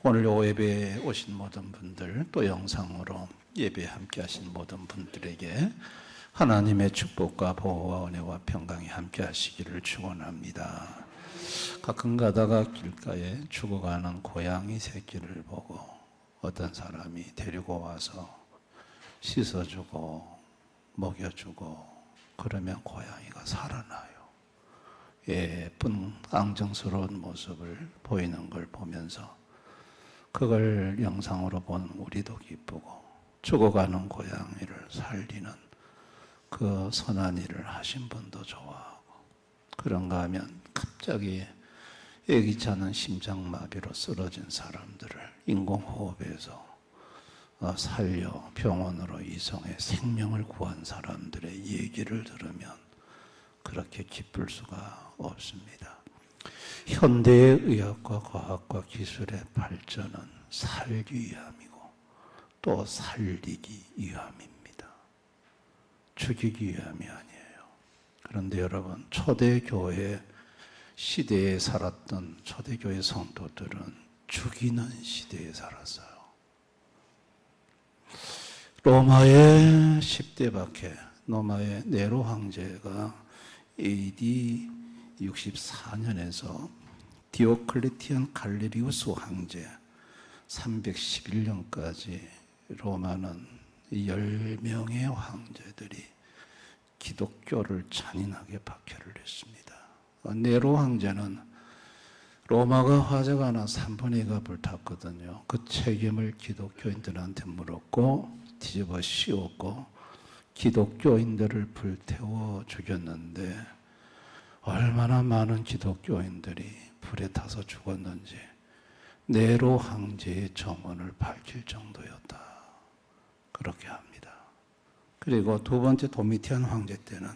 오늘 예배에 오신 모든 분들, 또 영상으로 예배에 함께 하신 모든 분들에게 하나님의 축복과 보호와 은혜와 평강이 함께 하시기를 축원합니다. 가끔 가다가 길가에 죽어가는 고양이 새끼를 보고 어떤 사람이 데리고 와서 씻어주고 먹여주고 그러면 고양이가 살아나요. 예쁜 앙증스러운 모습을 보이는 걸 보면서 그걸 영상으로 보는 우리도 기쁘고, 죽어가는 고양이를 살리는 그 선한 일을 하신 분도 좋아하고, 그런가 하면 갑자기 예기치 않은 심장마비로 쓰러진 사람들을 인공호흡에서 살려 병원으로 이송해 생명을 구한 사람들의 얘기를 들으면 그렇게 기쁠 수가 없습니다. 현대의 의학과 과학과 기술의 발전은 살기 위함이고 또 살리기 위함입니다. 죽이기 위함이 아니에요. 그런데 여러분, 초대교회 시대에 살았던 초대교회 성도들은 죽이는 시대에 살았어요. 로마의 10대 박해, 로마의 네로 황제가 AD 64년에서 디오클레티안 갈리리우스 황제 311년까지 로마는 10명의 황제들이 기독교를 잔인하게 박해를 했습니다. 네로 황제는 로마가 화재가 나 3분의 2가 불탔거든요. 그 책임을 기독교인들한테 물었고 뒤집어 씌웠고 기독교인들을 불태워 죽였는데, 얼마나 많은 기독교인들이 불에 타서 죽었는지 네로 황제의 정원을 밝힐 정도였다, 그렇게 합니다. 그리고 두 번째 도미티안 황제 때는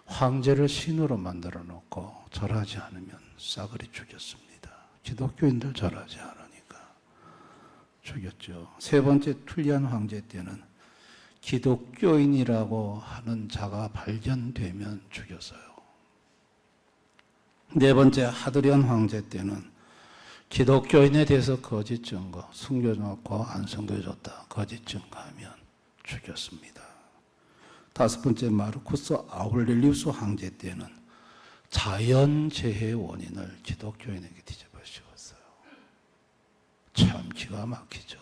황제를 신으로 만들어 놓고 절하지 않으면 싸그리 죽였습니다. 기독교인들 절하지 않으니까 죽였죠. 세 번째 툴리안 황제 때는 기독교인이라고 하는 자가 발견되면 죽였어요. 네 번째 하드리안 황제 때는 기독교인에 대해서 거짓 증거, 숨겨놓고 안 숨겨줬다, 거짓 증거하면 죽였습니다. 다섯 번째 마르쿠스 아우렐리우스 황제 때는 자연재해의 원인을 기독교인에게 뒤집어 씌웠어요. 참 기가 막히죠.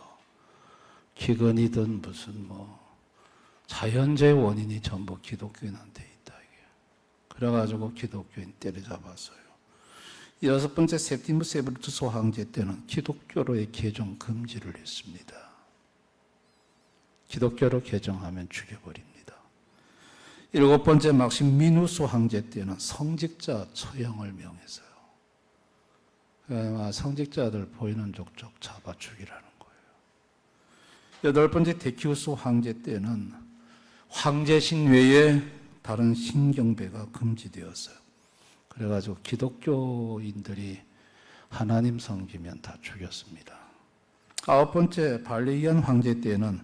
기근이든 무슨 자연재해 원인이 전부 기독교인한테 있다, 이게. 그래가지고 기독교인 때려잡았어요. 여섯 번째 세티무스 세브루투스 황제 때는 기독교로의 개종 금지를 했습니다. 기독교로 개종하면 죽여버립니다. 일곱 번째 막시미누스 황제 때는 성직자 처형을 명했어요. 성직자들 보이는 족족 잡아 죽이라는 거예요. 여덟 번째 데키우스 황제 때는 황제신 외에 다른 신경배가 금지되었어요. 그래가지고 기독교인들이 하나님 섬기면 다 죽였습니다. 아홉 번째 발레이안 황제 때는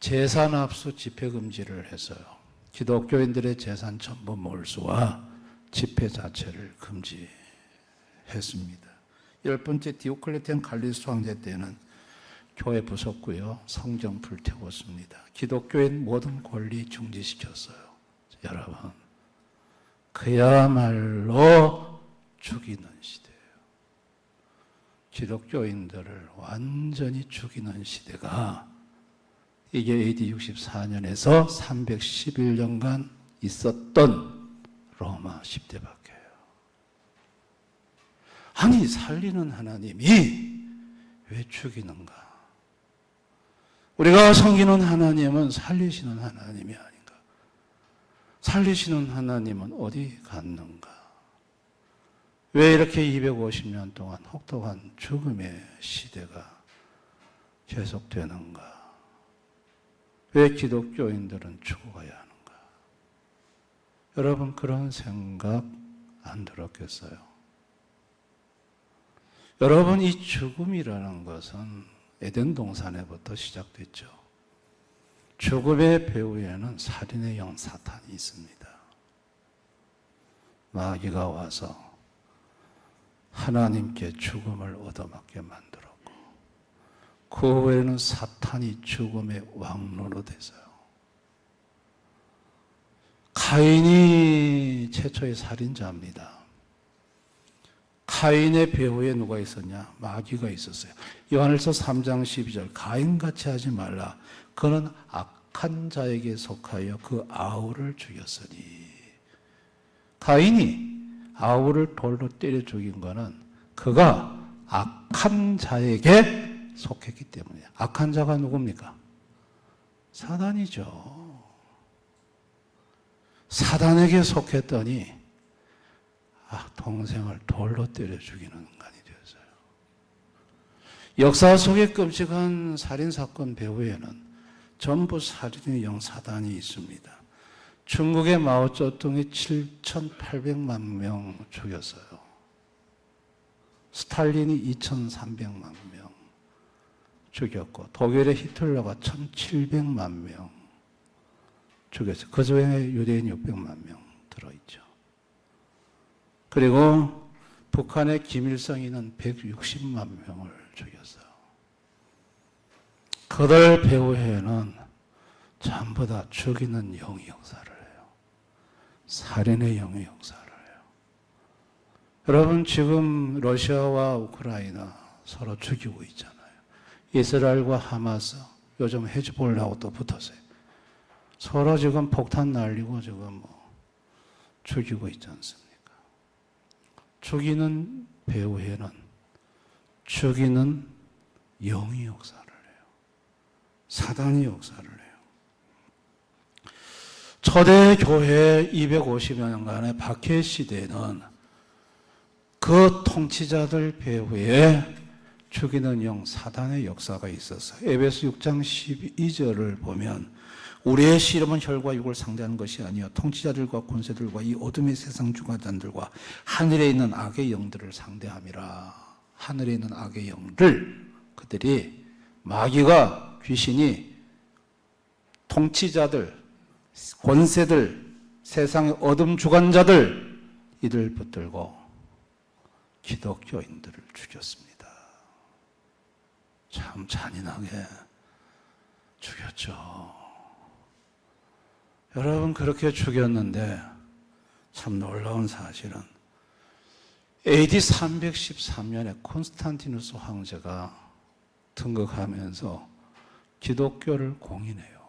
재산 압수 집회 금지를 했어요. 기독교인들의 재산 전부 몰수와 집회 자체를 금지했습니다. 열 번째 디오클레티안 갈리스 황제 때는 교회 부쉈고요, 성경 불태웠습니다. 기독교인 모든 권리 중지시켰어요. 여러분, 그야말로 죽이는 시대예요. 기독교인들을 완전히 죽이는 시대가 이게 AD 64년에서 311년간 있었던 로마 10대 박해예요. 아니, 살리는 하나님이 왜 죽이는가? 우리가 섬기는 하나님은 살리시는 하나님이 아닌가? 살리시는 하나님은 어디 갔는가? 왜 이렇게 250년 동안 혹독한 죽음의 시대가 계속되는가? 왜 기독교인들은 죽어가야 하는가? 여러분, 그런 생각 안 들었겠어요? 여러분, 이 죽음이라는 것은 에덴 동산에부터 시작됐죠. 죽음의 배후에는 살인의 영 사탄이 있습니다. 마귀가 와서 하나님께 죽음을 얻어맞게 만들었고, 그 외에는 사탄이 죽음의 왕노로 됐어요. 가인이 최초의 살인자입니다. 가인의 배후에 누가 있었냐? 마귀가 있었어요. 요한일서 3장 12절, 가인같이 하지 말라. 그는 악한 자에게 속하여 그 아우를 죽였으니. 가인이 아우를 돌로 때려 죽인 것은 그가 악한 자에게 속했기 때문이에요. 악한 자가 누굽니까? 사단이죠. 사단에게 속했더니 동생을 돌로 때려 죽이는 인간이 되었어요. 역사 속에 끔찍한 살인사건 배후에는 전부 살인의 영 사단이 있습니다. 중국의 마오쩌둥이 7,800만 명 죽였어요. 스탈린이 2,300만 명 죽였고, 독일의 히틀러가 1,700만 명 죽였어요. 그 중에 유대인 600만 명 들어있죠. 그리고 북한의 김일성이는 160만 명을 죽였어요. 그들 배후에는 전부 다 죽이는 영의 역사를 해요. 살인의 영의 역사를 해요. 여러분, 지금 러시아와 우크라이나 서로 죽이고 있잖아요. 이스라엘과 하마스, 요즘 헤즈볼라하고 또 붙었어요. 서로 지금 폭탄 날리고 지금 죽이고 있지 않습니까? 죽이는 배후에는 죽이는 영의 역사를 해요. 사단의 역사를 해요. 초대 교회 250여 년간의 박해 시대에는 그 통치자들 배후에 죽이는 영 사단의 역사가 있었어요. 에베소 6장 12절을 보면, 우리의 씨름은 혈과 육을 상대하는 것이 아니요 통치자들과 권세들과 이 어둠의 세상 주관자들과 하늘에 있는 악의 영들을 상대함이라. 하늘에 있는 악의 영들, 그들이 마귀가, 귀신이 통치자들, 권세들, 세상의 어둠 주관자들, 이들 붙들고 기독교인들을 죽였습니다. 참 잔인하게 죽였죠. 여러분, 그렇게 죽였는데 참 놀라운 사실은 AD 313년에 콘스탄티누스 황제가 등극하면서 기독교를 공인해요.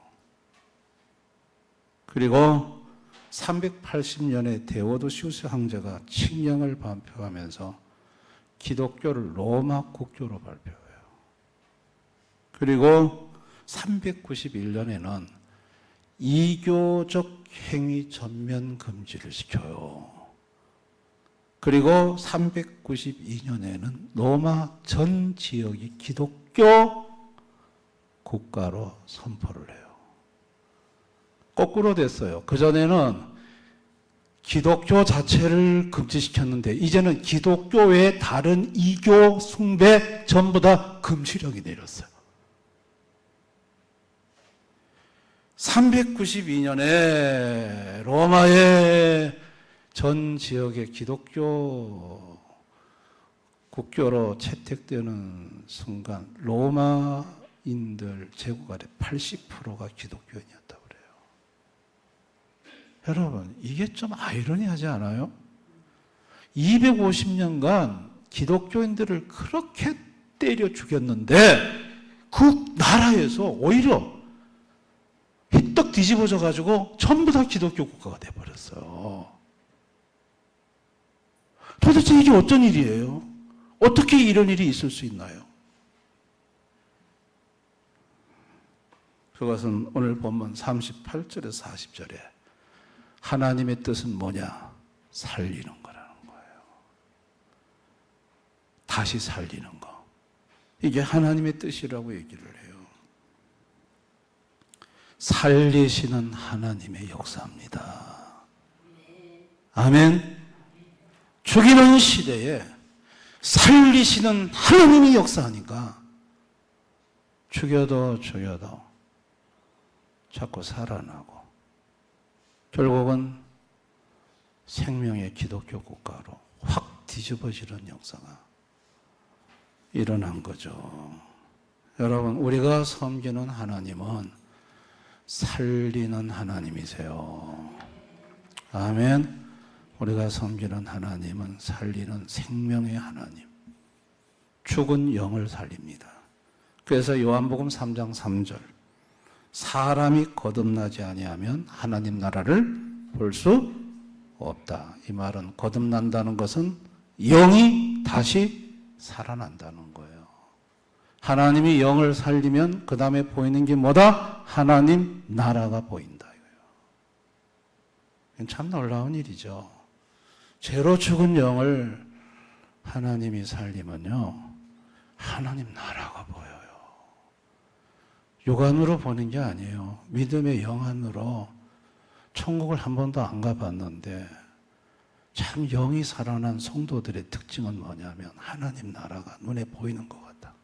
그리고 380년에 데오도시우스 황제가 칙령을 발표하면서 기독교를 로마 국교로 발표해요. 그리고 391년에는 이교적 행위 전면 금지를 시켜요. 그리고 392년에는 로마 전 지역이 기독교 국가로 선포를 해요. 거꾸로 됐어요. 그전에는 기독교 자체를 금지시켰는데 이제는 기독교 외에 다른 이교 숭배 전부 다 금지령이 내렸어요. 392년에 로마의 전 지역의 기독교 국교로 채택되는 순간 로마인들 제국아래 80%가 기독교인이었다고 그래요. 여러분, 이게 좀 아이러니하지 않아요? 250년간 기독교인들을 그렇게 때려 죽였는데 그 나라에서 오히려 휘떡 뒤집어져 가지고 전부 다 기독교 국가가 돼버렸어요. 도대체 이게 어떤 일이에요? 어떻게 이런 일이 있을 수 있나요? 그것은 오늘 본문 38절에서 40절에 하나님의 뜻은 뭐냐? 살리는 거라는 거예요. 다시 살리는 거. 이게 하나님의 뜻이라고 얘기를 해요. 살리시는 하나님의 역사입니다. 아멘. 죽이는 시대에 살리시는 하나님이 역사하니까 죽여도 자꾸 살아나고 결국은 생명의 기독교 국가로 확 뒤집어지는 역사가 일어난 거죠. 여러분, 우리가 섬기는 하나님은 살리는 하나님이세요. 아멘. 우리가 섬기는 하나님은 살리는 생명의 하나님. 죽은 영을 살립니다. 그래서 요한복음 3장 3절, 사람이 거듭나지 아니하면 하나님 나라를 볼 수 없다. 이 말은 거듭난다는 것은 영이 다시 살아난다는 거예요. 하나님이 영을 살리면 그 다음에 보이는 게 뭐다? 하나님 나라가 보인다. 이거예요. 참 놀라운 일이죠. 죄로 죽은 영을 하나님이 살리면요, 하나님 나라가 보여요. 육안으로 보는 게 아니에요. 믿음의 영안으로. 천국을 한 번도 안 가봤는데 참 영이 살아난 성도들의 특징은 뭐냐면 하나님 나라가 눈에 보이는 것 같다.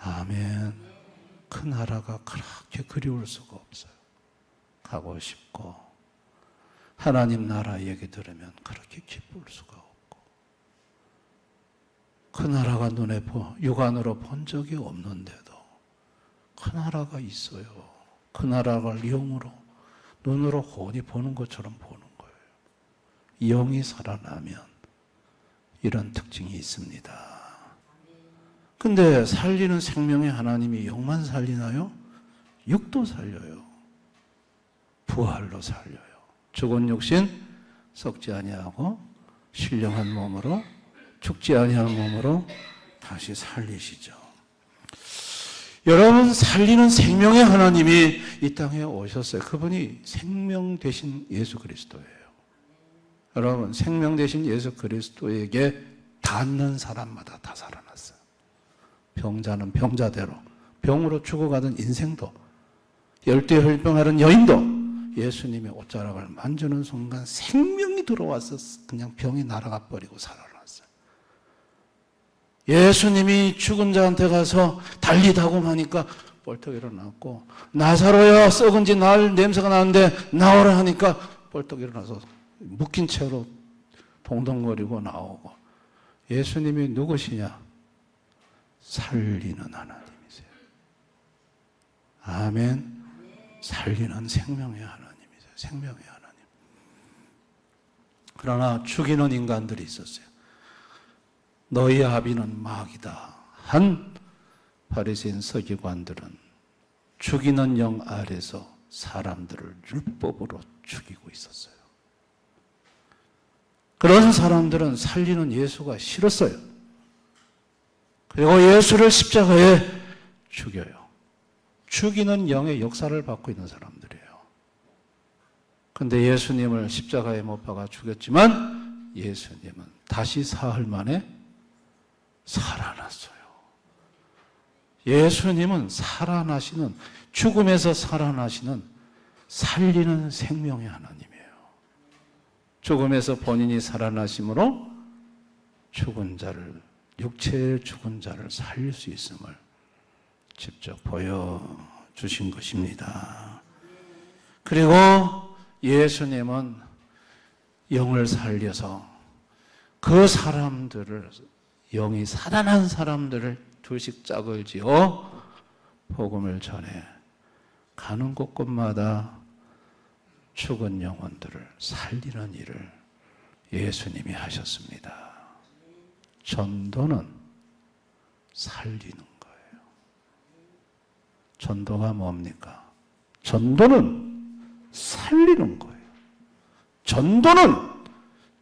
아멘. 그 나라가 그렇게 그리울 수가 없어요. 가고 싶고 하나님 나라 얘기 들으면 그렇게 기쁠 수가 없고, 그 나라가 눈에 육안으로 본 적이 없는데도 그 나라가 있어요. 그 나라를 영으로, 눈으로 훤히 보는 것처럼 보는 거예요. 영이 살아나면 이런 특징이 있습니다. 근데 살리는 생명의 하나님이 영만 살리나요? 육도 살려요. 부활로 살려요. 죽은 육신 썩지 아니하고 신령한 몸으로, 죽지 아니한 몸으로 다시 살리시죠. 여러분, 살리는 생명의 하나님이 이 땅에 오셨어요. 그분이 생명 되신 예수 그리스도예요. 여러분, 생명 되신 예수 그리스도에게 닿는 사람마다 다 살아났어요. 병자는 병자대로, 병으로 죽어가던 인생도, 열대 혈병하는 여인도 예수님의 옷자락을 만지는 순간 생명이 들어와서 그냥 병이 날아가 버리고 살아났어요. 예수님이 죽은 자한테 가서 달리다고 하니까 벌떡 일어났고, 나사로야, 썩은 지 나흘 냄새가 나는데 나오라 하니까 벌떡 일어나서 묶인 채로 동동거리고 나오고. 예수님이 누구시냐? 살리는 하나님이세요. 아멘. 살리는 생명의 하나님이세요. 생명의 하나님. 그러나 죽이는 인간들이 있었어요. 너희 아비는 마귀다 한 바리새인 서기관들은 죽이는 영 아래서 사람들을 율법으로 죽이고 있었어요. 그런 사람들은 살리는 예수가 싫었어요. 그리고 예수를 십자가에 죽여요. 죽이는 영의 역사를 받고 있는 사람들이에요. 그런데 예수님을 십자가에 못 박아 죽였지만 예수님은 다시 사흘 만에 살아났어요. 예수님은 살아나시는, 죽음에서 살아나시는 살리는 생명의 하나님이에요. 죽음에서 본인이 살아나심으로 죽은 자를, 육체의 죽은 자를 살릴 수 있음을 직접 보여주신 것입니다. 그리고 예수님은 영을 살려서 그 사람들을, 영이 살아난 사람들을 둘씩 짝을 지어 복음을 전해 가는 곳곳마다 죽은 영혼들을 살리는 일을 예수님이 하셨습니다. 전도는 살리는 거예요. 전도가 뭡니까? 전도는 살리는 거예요. 전도는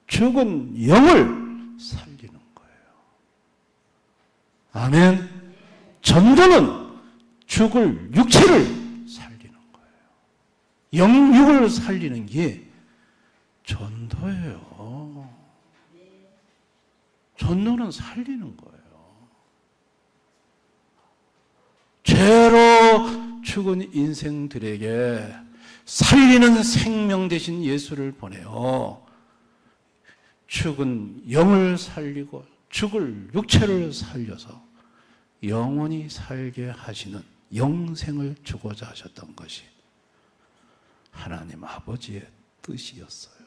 죽은 영을 살리는 거예요. 아멘. 전도는 죽을 육체를 살리는 거예요. 영육을 살리는 게 전도예요. 전도는 살리는 거예요. 죄로 죽은 인생들에게 살리는 생명 되신 예수를 보내요. 죽은 영을 살리고 죽을 육체를 살려서 영원히 살게 하시는 영생을 주고자 하셨던 것이 하나님 아버지의 뜻이었어요.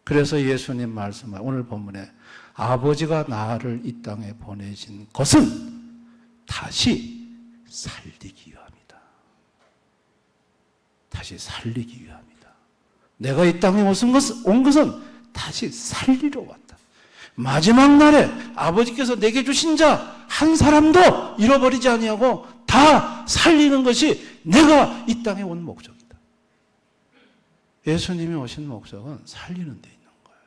그래서 예수님 말씀하 오늘 본문에 아버지가 나를 이 땅에 보내신 것은 다시 살리기 위함이다. 다시 살리기 위함이다. 내가 이 땅에 온 것은 다시 살리러 왔다. 마지막 날에 아버지께서 내게 주신 자 한 사람도 잃어버리지 아니하고 다 살리는 것이 내가 이 땅에 온 목적이다. 예수님이 오신 목적은 살리는 데 있는 거예요.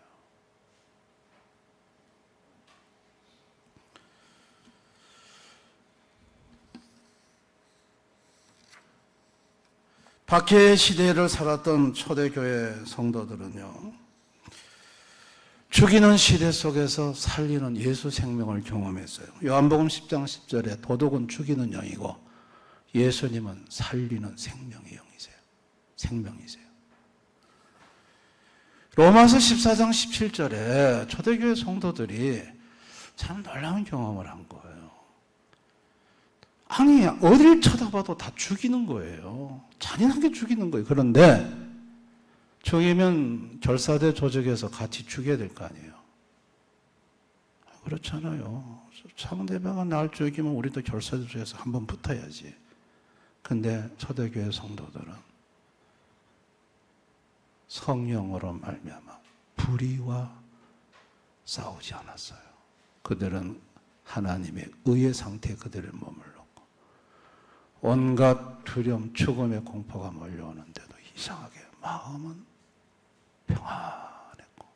박해의 시대를 살았던 초대교회 성도들은요, 죽이는 시대 속에서 살리는 예수 생명을 경험했어요. 요한복음 10장 10절에 도둑은 죽이는 영이고 예수님은 살리는 생명의 영이세요. 생명이세요. 로마서 14장 17절에 초대교회 성도들이 참 놀라운 경험을 한 거예요. 아니, 어딜 쳐다봐도 다 죽이는 거예요. 잔인하게 죽이는 거예요. 그런데 죽이면 결사대 조직에서 같이 죽여야 될 거 아니에요. 그렇잖아요. 상대방은 날 죽이면 우리도 결사대 조직에서 한번 붙어야지. 근데 초대교회 성도들은 성령으로 말미암아 불의와 싸우지 않았어요. 그들은 하나님의 의의 상태에 그들을 머물렀고 온갖 두려움, 죽음의 공포가 몰려오는데도 이상하게 마음은 평안했고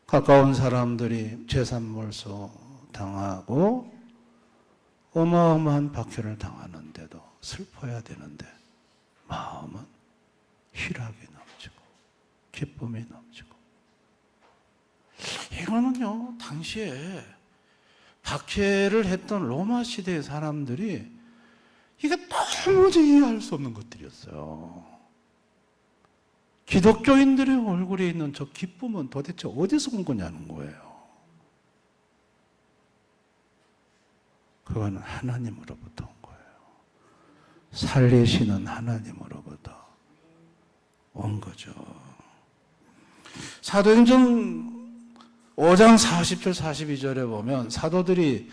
가까운 사람들이 재산몰소 당하고 어마어마한 박해를 당하는데도 슬퍼야 되는데 마음은 희락이 넘치고 기쁨이 넘치고 이거는요 당시에 박해를 했던 로마 시대의 사람들이 이게 도무지 이해할 수 없는 것들이었어요. 기독교인들의 얼굴에 있는 저 기쁨은 도대체 어디서 온 거냐는 거예요. 그거는 하나님으로부터 온 거예요. 살리시는 하나님으로부터 온 거죠. 사도행전 5장 40절 42절에 보면 사도들이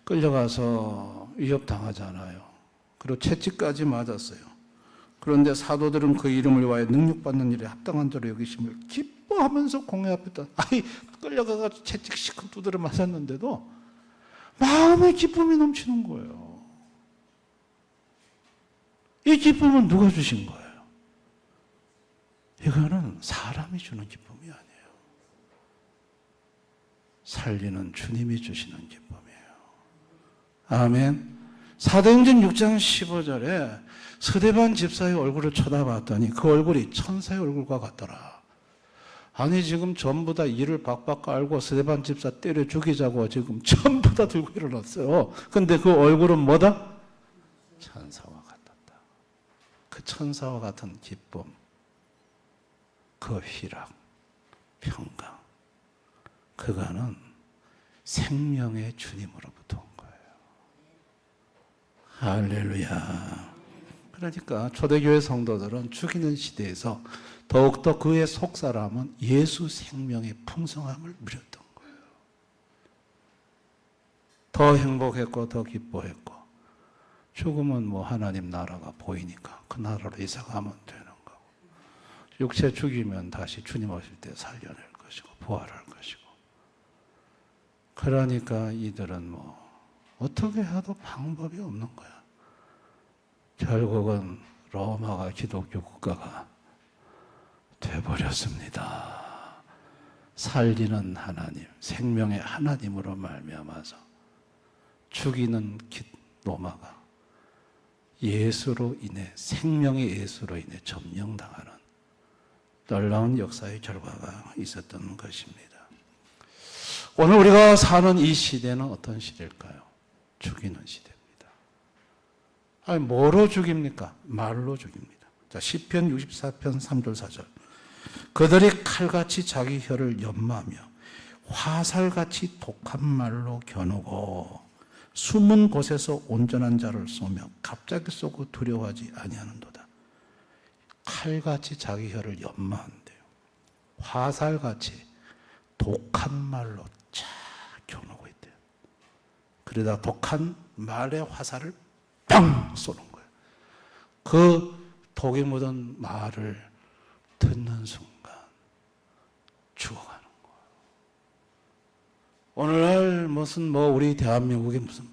끌려가서 위협당하잖아요. 그리고 채찍까지 맞았어요. 그런데 사도들은 그 이름을 위하여 능력받는 일에 합당한 자로 여기심을 기뻐하면서 공회 앞에다 끌려가서 채찍 시큰 두드려 맞았는데도 마음의 기쁨이 넘치는 거예요. 이 기쁨은 누가 주신 거예요? 이거는 사람이 주는 기쁨이 아니에요. 살리는 주님이 주시는 기쁨이에요. 아멘. 사도행전 6장 15절에 스데반 집사의 얼굴을 쳐다봤더니 그 얼굴이 천사의 얼굴과 같더라. 아니 지금 전부 다 이를 박박 깔고 스데반 집사 때려 죽이자고 지금 전부 다 들고 일어났어요. 근데 그 얼굴은 뭐다? 천사와 같았다. 그 천사와 같은 기쁨, 그 희락, 평강, 그거는 생명의 주님으로부터 온 거예요. 할렐루야. 그러니까 초대교회 성도들은 죽이는 시대에서 더욱더 그의 속사람은 예수 생명의 풍성함을 누렸던 거예요. 더 행복했고 더 기뻐했고 죽음은 뭐 하나님 나라가 보이니까 그 나라로 이사가면 되는 거고 육체 죽이면 다시 주님 오실 때 살려낼 것이고 부활할 것이고 그러니까 이들은 뭐 어떻게 해도 방법이 없는 거야. 결국은 로마가 기독교 국가가 되어버렸습니다. 살리는 하나님, 생명의 하나님으로 말미암아서 죽이는 로마가 예수로 인해, 생명의 예수로 인해 점령당하는 놀라운 역사의 결과가 있었던 것입니다. 오늘 우리가 사는 이 시대는 어떤 시대일까요? 죽이는 시대입니다. 아니, 뭐로 죽입니까? 말로 죽입니다. 자, 시편 64편 3절 4절. 그들이 칼같이 자기 혀를 연마하며 화살같이 독한 말로 겨누고 숨은 곳에서 온전한 자를 쏘며 갑자기 쏘고 두려워하지 아니하는도다. 칼같이 자기 혀를 연마한대요. 화살같이 독한 말로 쫙 겨누고 있대요. 그러다 독한 말의 화살을 빵 쏘는 거예요. 그 독이 묻은 말을 듣는 순간 죽어가는 거예요. 오늘날 무슨 우리 대한민국에 무슨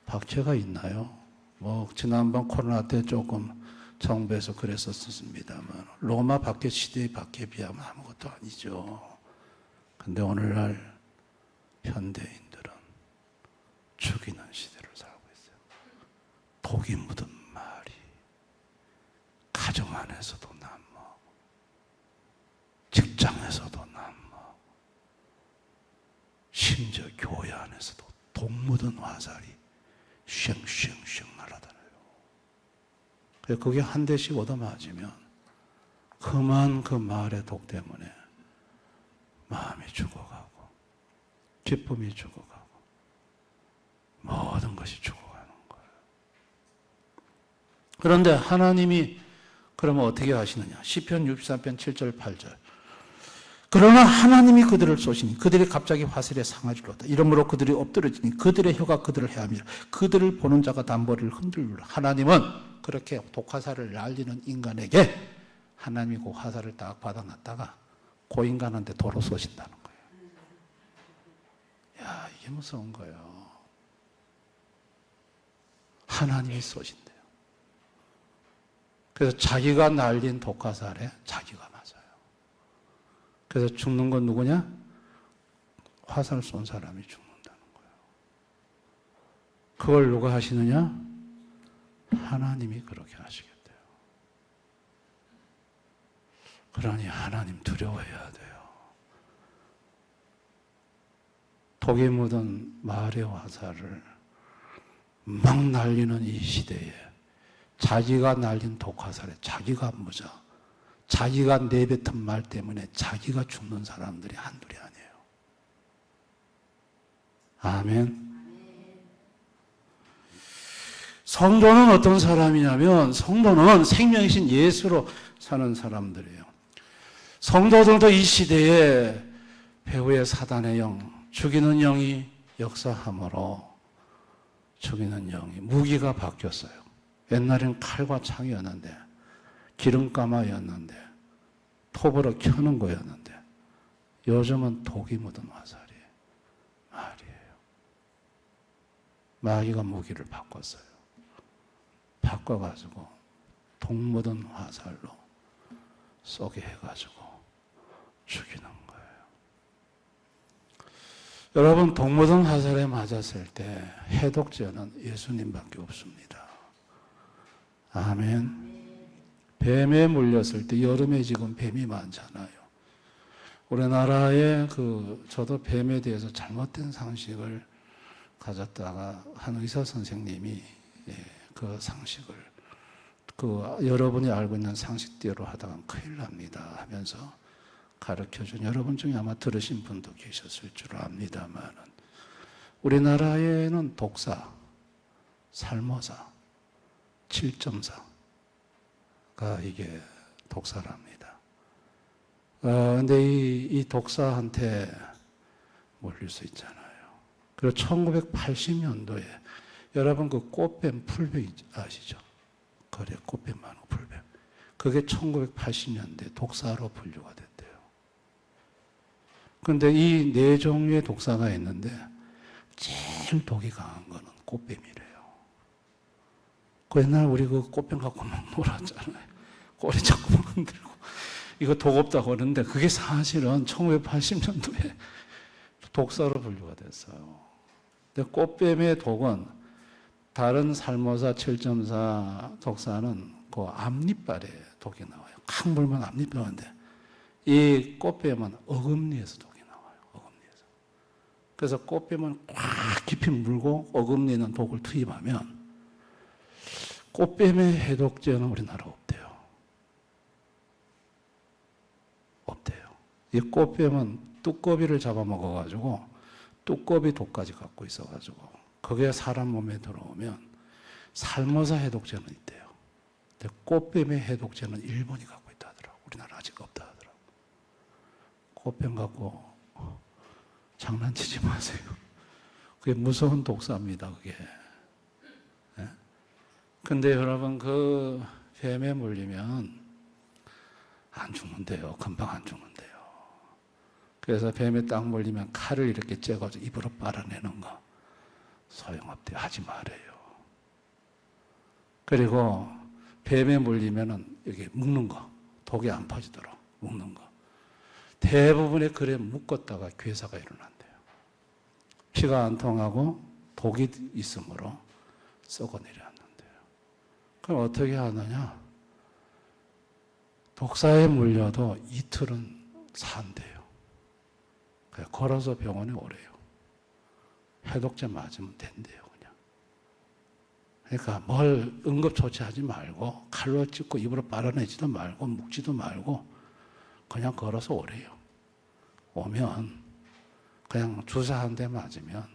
박해가 있나요? 지난번 코로나 때 조금 정부에서 그랬었습니다만 로마 박해 시대의 박해에 비하면 아무것도 아니죠. 근데 오늘날 현대인들은 죽이는 시대를 살고 있어요. 독이 묻은 말이 가정 안에서도 난무, 직장에서도 난무, 심지어 교회 안에서도 독 묻은 화살이 쉥쉥쉥 날아다녀요. 그게 한 대씩 얻어맞으면 그만 그 말의 독 때문에 마음이 죽어가고 기쁨이 죽어가고 모든 것이 죽어가는 거예요. 그런데 하나님이 그러면 어떻게 하시느냐? 시편 63편 7절 8절. 그러나 하나님이 그들을 쏘시니 그들이 갑자기 화살에 상하지를 얻다. 이러므로 그들이 엎드러지니 그들의 혀가 그들을 해함이라. 그들을 보는 자가 단벌을 흔들리라. 하나님은 그렇게 독화살을 날리는 인간에게 하나님이 그 화살을 딱 받아놨다가 그 인간한테 도로 쏘신다는 거예요. 야, 이게 무서운 거예요. 하나님이 쏘신대요. 그래서 자기가 날린 독화살에 자기가 맞아요. 그래서 죽는 건 누구냐? 화살 쏜 사람이 죽는다는 거예요. 그걸 누가 하시느냐? 하나님이 그렇게 하시겠대요. 그러니 하나님 두려워해야 돼요. 독이 묻은 말의 화살을 막 날리는 이 시대에 자기가 날린 독화살에 자기가 묻어 자기가 내뱉은 말 때문에 자기가 죽는 사람들이 한둘이 아니에요. 아멘. 성도는 어떤 사람이냐면 성도는 생명이신 예수로 사는 사람들이에요. 성도들도 이 시대에 배후의 사단의 영, 죽이는 영이 역사함으로 죽이는 영이 무기가 바뀌었어요. 옛날에는 칼과 창이었는데 기름가마였는데 톱으로 켜는 거였는데 요즘은 독이 묻은 화살이 말이에요. 마귀가 무기를 바꿨어요. 바꿔가지고 독 묻은 화살로 쏘게 해가지고 죽이는 거예요. 여러분, 독 묻은 화살에 맞았을 때 해독제는 예수님밖에 없습니다. 아멘. 뱀에 물렸을 때 여름에 지금 뱀이 많잖아요. 우리나라에 저도 뱀에 대해서 잘못된 상식을 가졌다가 한 의사 선생님이 그 상식을 여러분이 알고 있는 상식대로 하다가 큰일 납니다 하면서 가르쳐준 여러분 중에 아마 들으신 분도 계셨을 줄 압니다만 우리나라에는 독사, 살모사, 7.4 이게 독사랍니다. 근데 이 독사한테 몰릴 수 있잖아요. 그리고 1980년도에 여러분 꽃뱀 풀뱀 아시죠? 그래, 꽃뱀 많은 풀뱀. 그게 1980년대 독사로 분류가 됐대요. 근데 이 네 종류의 독사가 있는데 제일 독이 강한 거는 꽃뱀이래요. 옛날 우리 꽃뱀 갖고 막 놀았잖아요. 꼬리 자꾸 흔들고 이거 독 없다고 그러는데 그게 사실은 1980년도에 독사로 분류가 됐어요. 근데 꽃뱀의 독은 다른 살모사 7.4 독사는 그 앞니빨에 독이 나와요. 칵 물면 앞니빨 나오는데 이 꽃뱀은 어금니에서 독이 나와요. 어금니에서. 그래서 꽃뱀은 꽉 깊이 물고 어금니는 독을 투입하면 꽃뱀의 해독제는 우리나라 없대요. 없대요. 이 꽃뱀은 뚜꺼비를 잡아먹어가지고 뚜꺼비 독까지 갖고 있어가지고 그게 사람 몸에 들어오면 살모사 해독제는 있대요. 근데 꽃뱀의 해독제는 일본이 갖고 있다 하더라고. 우리나라 아직 없다 하더라고. 꽃뱀 갖고 장난치지 마세요. 그게 무서운 독사입니다, 그게. 예? 근데 여러분, 그 뱀에 물리면 안 죽는데요. 금방 안 죽는데요. 그래서 뱀에 딱 물리면 칼을 이렇게 째가지고 입으로 빨아내는 거 소용없대요. 하지 말아요. 그리고 뱀에 물리면은 여기 묶는 거, 독이 안 퍼지도록 묶는 거. 대부분의 글에 묶었다가 괴사가 일어난대요. 피가 안 통하고 독이 있으므로 썩어내려앉는데요. 그럼 어떻게 하느냐? 독사에 물려도 이틀은 산대요. 걸어서 병원에 오래요. 해독제 맞으면 된대요, 그냥. 그러니까 뭘 응급조치하지 말고 칼로 찢고 입으로 빨아내지도 말고 묶지도 말고 그냥 걸어서 오래요. 오면 그냥 주사 한 대 맞으면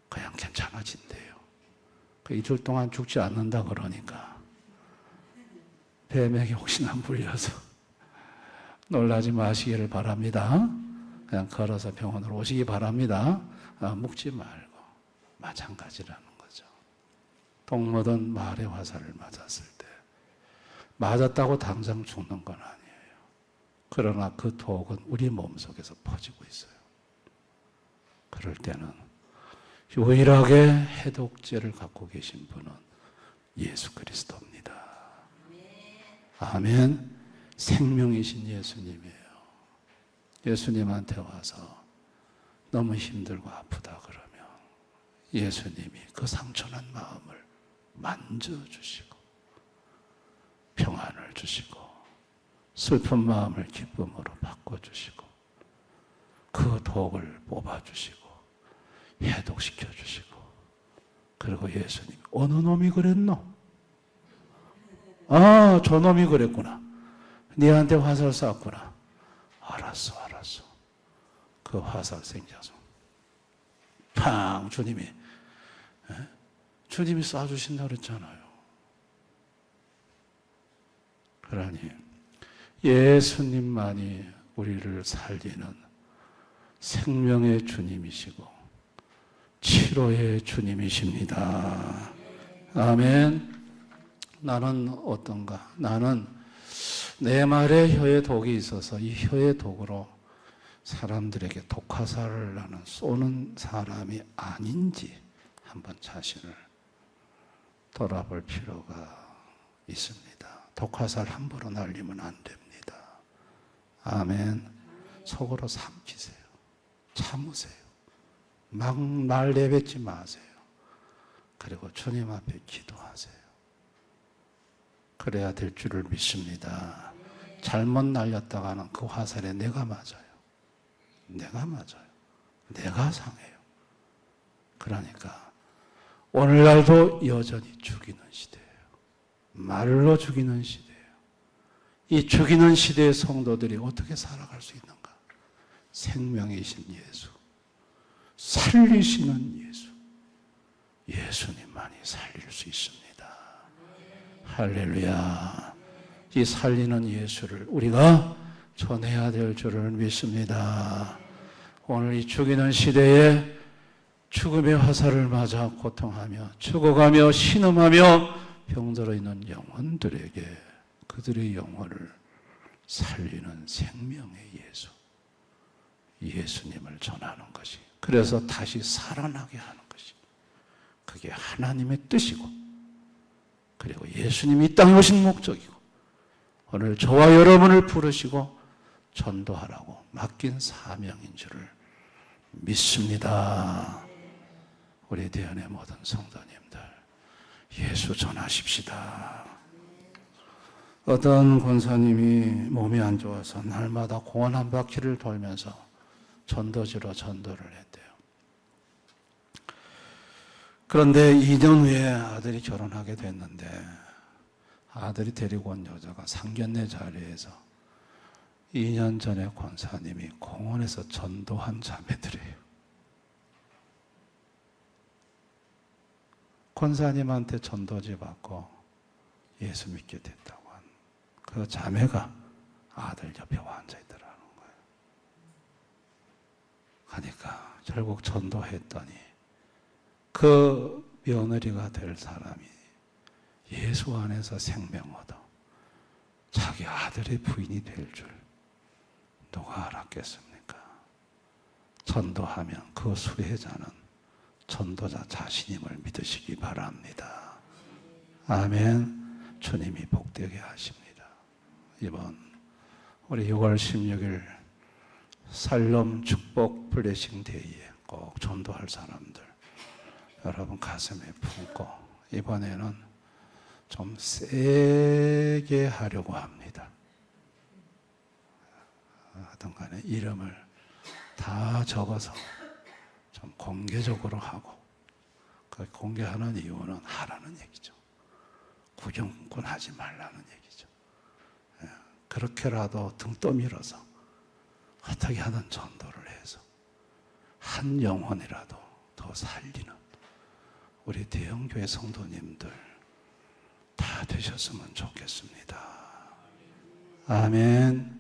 그냥 괜찮아진대요. 이틀 동안 죽지 않는다 그러니까 뱀에게 혹시나 물려서 놀라지 마시기를 바랍니다. 그냥 걸어서 병원으로 오시기 바랍니다. 묶지 말고 마찬가지라는 거죠. 동무든 말의 화살을 맞았을 때 맞았다고 당장 죽는 건 아니에요. 그러나 그 독은 우리 몸속에서 퍼지고 있어요. 그럴 때는 유일하게 해독제를 갖고 계신 분은 예수 그리스도입니다. 아멘. 생명이신 예수님이에요. 예수님한테 와서 너무 힘들고 아프다 그러면 예수님이 그 상처난 마음을 만져주시고 평안을 주시고 슬픈 마음을 기쁨으로 바꿔주시고 그 독을 뽑아주시고 해독시켜주시고 그리고 예수님이 어느 놈이 그랬노? 아, 저 놈이 그랬구나. 니한테 화살 쐈구나. 알았어. 그 화살 생겨서 팡 주님이 쏴주신다 그랬잖아요. 그러니 예수님만이 우리를 살리는 생명의 주님이시고 치료의 주님이십니다. 아멘. 나는 어떤가? 나는 내 말에 혀에 독이 있어서 이 혀의 독으로 사람들에게 독화살을 나는 쏘는 사람이 아닌지 한번 자신을 돌아볼 필요가 있습니다. 독화살 함부로 날리면 안 됩니다. 아멘. 속으로 삼키세요. 참으세요. 막 말 내뱉지 마세요. 그리고 주님 앞에 기도하세요. 그래야 될 줄을 믿습니다. 잘못 날렸다가는 그 화살에 내가 맞아요. 내가 상해요. 그러니까 오늘날도 여전히 죽이는 시대예요. 말로 죽이는 시대예요. 이 죽이는 시대의 성도들이 어떻게 살아갈 수 있는가? 생명이신 예수, 살리시는 예수, 예수님만이 살릴 수 있습니다. 할렐루야. 이 살리는 예수를 우리가 전해야 될 줄을 믿습니다. 오늘 이 죽이는 시대에 죽음의 화살을 맞아 고통하며 죽어가며 신음하며 병들어 있는 영혼들에게 그들의 영혼을 살리는 생명의 예수, 예수님을 전하는 것이, 그래서 다시 살아나게 하는 것이 그게 하나님의 뜻이고 그리고 예수님이 이 땅에 오신 목적이고 오늘 저와 여러분을 부르시고 전도하라고 맡긴 사명인 줄을 믿습니다. 우리 대안의 모든 성도님들 예수 전하십시다. 어떤 권사님이 몸이 안 좋아서 날마다 공원 한 바퀴를 돌면서 전도지로 전도를 했대요. 그런데 2년 후에 아들이 결혼하게 됐는데 아들이 데리고 온 여자가 상견례 자리에서 2년 전에 권사님이 공원에서 전도한 자매들이에요. 권사님한테 전도지 받고 예수 믿게 됐다고 한 그 자매가 아들 옆에 앉아 있더라는 거예요. 하니까 결국 전도했더니 그 며느리가 될 사람이 예수 안에서 생명 얻어 자기 아들의 부인이 될 줄 누가 알았겠습니까? 전도하면 그 수혜자는 전도자 자신임을 믿으시기 바랍니다. 아멘. 주님이 복되게 하십니다. 이번 우리 6월 16일 살롬 축복 블레싱 데이에 꼭 전도할 사람들 여러분 가슴에 품고 이번에는 좀 세게 하려고 합니다. 하여튼 간에 이름을 다 적어서 좀 공개적으로 하고 그 공개하는 이유는 하라는 얘기죠. 구경꾼 하지 말라는 얘기죠. 그렇게라도 등 떠밀어서 어떻게 하든 전도를 해서 한 영혼이라도 더 살리는 우리 대형교회 성도님들 다 되셨으면 좋겠습니다. 아멘.